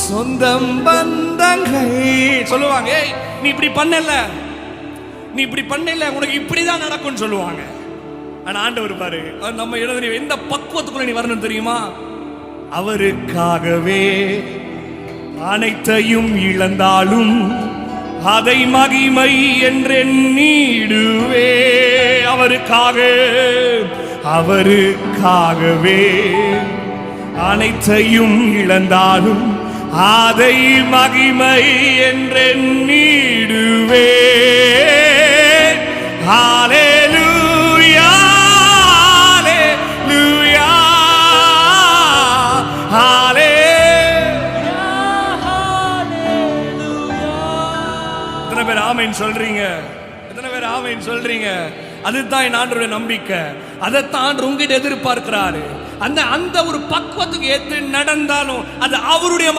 சொந்தம் பந்தங்கள் சொல்லுவாங்க, ஏய் நீ இப்படி பண்ணல, நீ இப்படி பண்ணல, உனக்கு இப்படிதான் நடக்கும்னு சொல்லுவாங்க. ஆனா ஆண்டவர் பாரு, நம்ம எழுத எந்த பக்குவத்துக்குள்ள நீ வரணும் தெரியுமா? அவருக்காகவே அனைத்தையும் இழந்தாலும் அதை மகிமை என்றெண்ணிடுவே. அவருக்காகவே அனைத்தையும் இழந்தாலும் அதை மகிமை என்றெண்ணிடுவே. ஹல்லேலூயா, ஹல்லேலூயா, ஹல்லேலூயா, ஹல்லேலூயா. எத்தனை பேர் ஆமென் சொல்றீங்க? எத்தனை பேர் ஆமென் சொல்றீங்க? அதுதான் என் ஆண்டவருடைய நம்பிக்கை. அதைத்தான் உங்ககிட்ட எதிர்பார்க்கிறாரு. அந்த ஒரு பக்குவத்துக்கு ஏற்று நடந்தாலும் அது அவருடைய